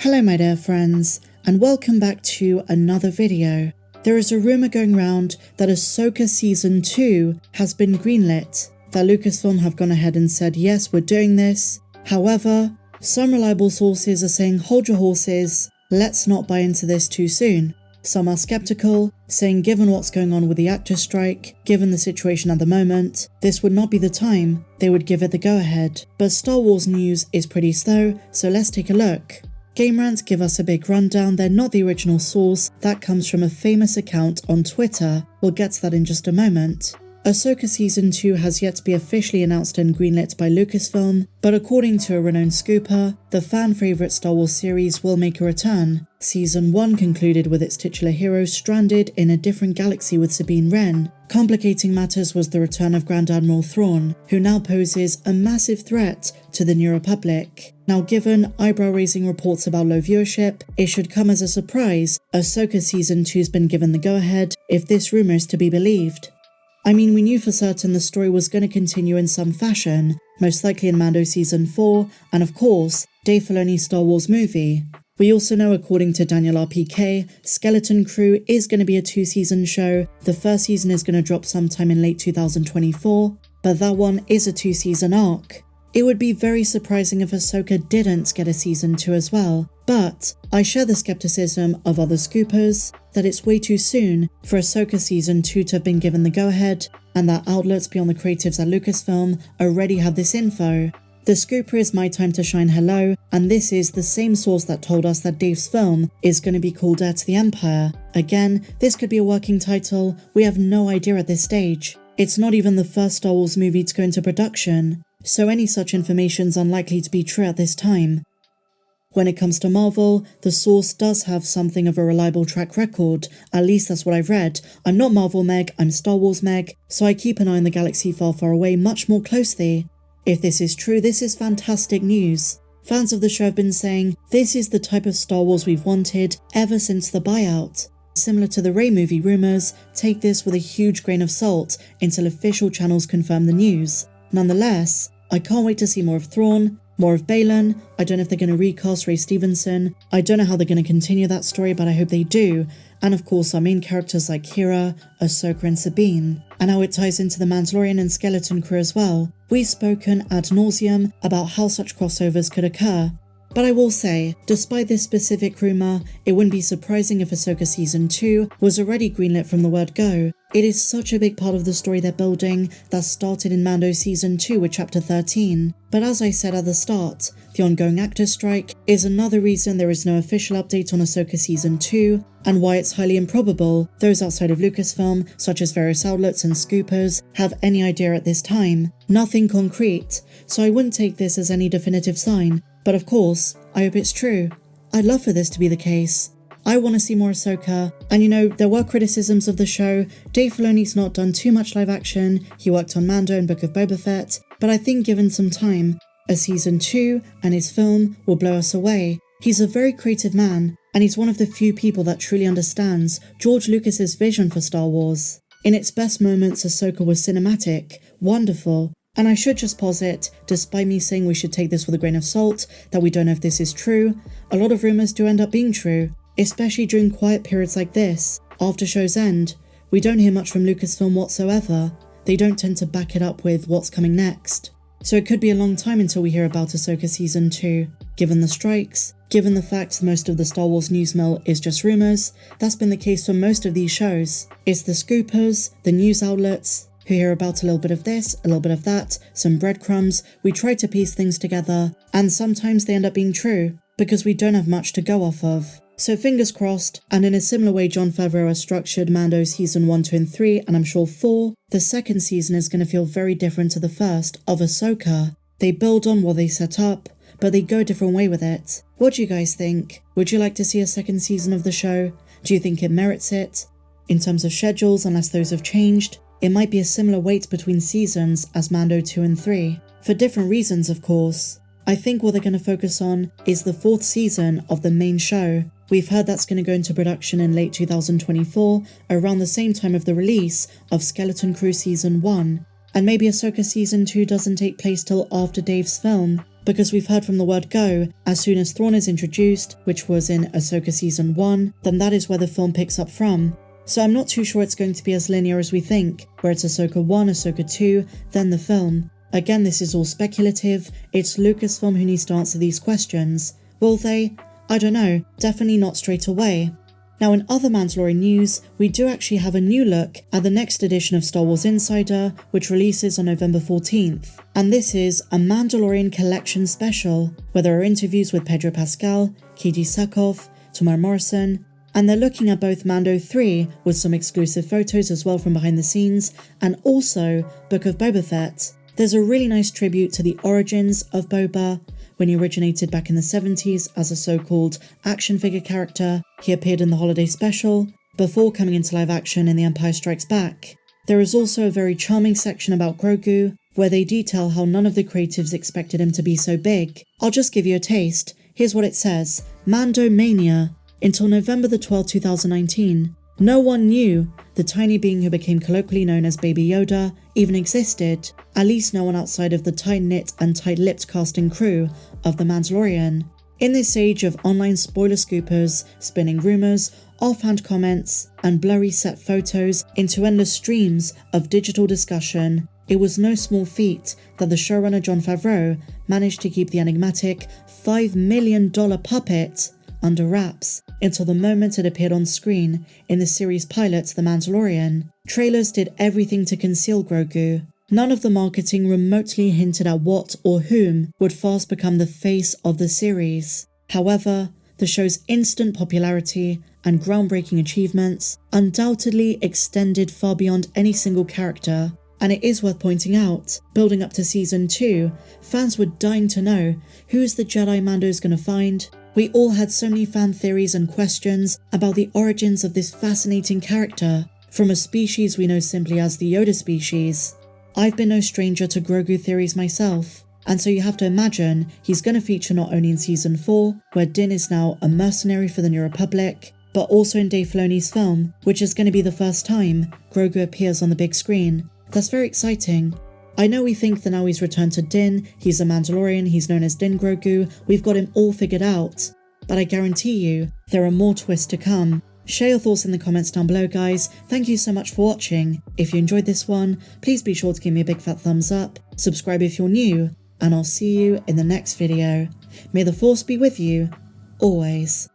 Hello my dear friends, and welcome back to another video. There is a rumour going around that Ahsoka Season 2 has been greenlit, that Lucasfilm have gone ahead and said yes, we're doing this. However, some reliable sources are saying hold your horses, let's not buy into this too soon. Some are skeptical, saying given what's going on with the actors' strike, given the situation at the moment, this would not be the time they would give it the go-ahead. But Star Wars news is pretty slow, so let's take a look. Game Rant give us a big rundown. They're not the original source, that comes from a famous account on Twitter. We'll get to that in just a moment. Ahsoka Season 2 has yet to be officially announced and greenlit by Lucasfilm, but according to a renowned scooper, the fan-favourite Star Wars series will make a return. Season 1 concluded with its titular hero stranded in a different galaxy with Sabine Wren. Complicating matters was the return of Grand Admiral Thrawn, who now poses a massive threat to the New Republic. Now, given eyebrow-raising reports about low viewership, it should come as a surprise Ahsoka Season 2's been given the go-ahead if this rumour is to be believed. I mean, we knew for certain the story was going to continue in some fashion, most likely in Mando Season 4, and of course, Dave Filoni's Star Wars movie. We also know, according to Daniel RPK, Skeleton Crew is going to be a 2-season show. The first season is going to drop sometime in late 2024, but that one is a 2-season arc. It would be very surprising if Ahsoka didn't get a Season 2 as well, but I share the skepticism of other scoopers that it's way too soon for Ahsoka Season 2 to have been given the go-ahead, and that outlets beyond the creatives at Lucasfilm already have this info. The scooper is My Time to Shine Hello, and this is the same source that told us that Dave's film is going to be called Heir to the Empire. Again, this could be a working title, we have no idea at this stage. It's not even the first Star Wars movie to go into production, so any such information's unlikely to be true at this time. When it comes to Marvel, the source does have something of a reliable track record, at least that's what I've read. I'm not Marvel Meg, I'm Star Wars Meg, so I keep an eye on the galaxy far, far away much more closely. If this is true, this is fantastic news. Fans of the show have been saying, this is the type of Star Wars we've wanted ever since the buyout. Similar to the Rey movie rumours, take this with a huge grain of salt until official channels confirm the news. Nonetheless, I can't wait to see more of Thrawn, more of Baylan. I don't know if they're going to recast Ray Stevenson. I don't know how they're going to continue that story, but I hope they do. And of course, our main characters like Kira, Ahsoka and Sabine. And how it ties into the Mandalorian and Skeleton Crew as well. We've spoken ad nauseum about how such crossovers could occur. But I will say, despite this specific rumour, it wouldn't be surprising if Ahsoka Season 2 was already greenlit from the word go. It is such a big part of the story they're building that started in Mando Season 2 with Chapter 13. But as I said at the start, the ongoing actors' strike is another reason there is no official update on Ahsoka Season 2, and why it's highly improbable those outside of Lucasfilm, such as various outlets and scoopers, have any idea at this time. Nothing concrete, so I wouldn't take this as any definitive sign. But of course, I hope it's true. I'd love for this to be the case. I want to see more Ahsoka, and you know, there were criticisms of the show. Dave Filoni's not done too much live action, he worked on Mando and Book of Boba Fett, but I think given some time, a Season 2 and his film will blow us away. He's a very creative man, and he's one of the few people that truly understands George Lucas's vision for Star Wars. In its best moments, Ahsoka was cinematic, wonderful, and I should just posit, despite me saying we should take this with a grain of salt, that we don't know if this is true, a lot of rumours do end up being true, especially during quiet periods like this. After shows end, we don't hear much from Lucasfilm whatsoever. They don't tend to back it up with what's coming next. So it could be a long time until we hear about Ahsoka Season 2. Given the strikes, given the fact most of the Star Wars news mill is just rumours, that's been the case for most of these shows. It's the scoopers, the news outlets, who hear about a little bit of this, a little bit of that, some breadcrumbs, we try to piece things together, and sometimes they end up being true, because we don't have much to go off of. So fingers crossed, and in a similar way Jon Favreau has structured Mando Season 1, 2 and 3, and I'm sure 4, the second season is going to feel very different to the first of Ahsoka. They build on what they set up, but they go a different way with it. What do you guys think? Would you like to see a second season of the show? Do you think it merits it? In terms of schedules, unless those have changed, it might be a similar wait between seasons as Mando 2 and 3, for different reasons of course. I think what they're going to focus on is the 4th season of the main show. We've heard that's going to go into production in late 2024, around the same time of the release of Skeleton Crew Season 1, and maybe Ahsoka Season 2 doesn't take place till after Dave's film. because we've heard from the word go, as soon as Thrawn is introduced, which was in Ahsoka Season 1, then that is where the film picks up from. So I'm not too sure it's going to be as linear as we think, where it's Ahsoka 1, Ahsoka 2, then the film. Again, this is all speculative. It's Lucasfilm who needs to answer these questions. Will they? I don't know, definitely not straight away. Now in other Mandalorian news, we do actually have a new look at the next edition of Star Wars Insider, which releases on November 14th. And this is a Mandalorian collection special, where there are interviews with Pedro Pascal, Kiji Sakov, Tamara Morrison, and they're looking at both Mando 3 with some exclusive photos as well from behind the scenes, and also Book of Boba Fett. There's a really nice tribute to the origins of Boba. When he originated back in the 70s as a so-called action figure character, he appeared in the holiday special, before coming into live action in The Empire Strikes Back. There is also a very charming section about Grogu, where they detail how none of the creatives expected him to be so big. I'll just give you a taste. Here's what it says: Mando Mania. Until November the 12th, 2019, no one knew the tiny being who became colloquially known as Baby Yoda even existed, at least no one outside of the tight-knit and tight-lipped cast and crew of The Mandalorian. In this age of online spoiler scoopers, spinning rumours, offhand comments, and blurry set photos into endless streams of digital discussion, it was no small feat that the showrunner Jon Favreau managed to keep the enigmatic $5 million puppet under wraps until the moment it appeared on screen in the series pilot The Mandalorian. Trailers did everything to conceal Grogu. None of the marketing remotely hinted at what or whom would fast become the face of the series. However, the show's instant popularity and groundbreaking achievements undoubtedly extended far beyond any single character. And it is worth pointing out, building up to Season 2, fans were dying to know who's the Jedi Mando's gonna find. We all had so many fan theories and questions about the origins of this fascinating character, from a species we know simply as the Yoda species. I've been no stranger to Grogu theories myself, and so you have to imagine he's going to feature not only in Season 4, where Din is now a mercenary for the New Republic, but also in Dave Filoni's film, which is going to be the first time Grogu appears on the big screen. That's very exciting. I know we think that now he's returned to Din, he's a Mandalorian, he's known as Din Grogu, we've got him all figured out. But I guarantee you, there are more twists to come. Share your thoughts in the comments down below, guys. Thank you so much for watching. If you enjoyed this one, please be sure to give me a big fat thumbs up, subscribe if you're new, and I'll see you in the next video. May the Force be with you, always.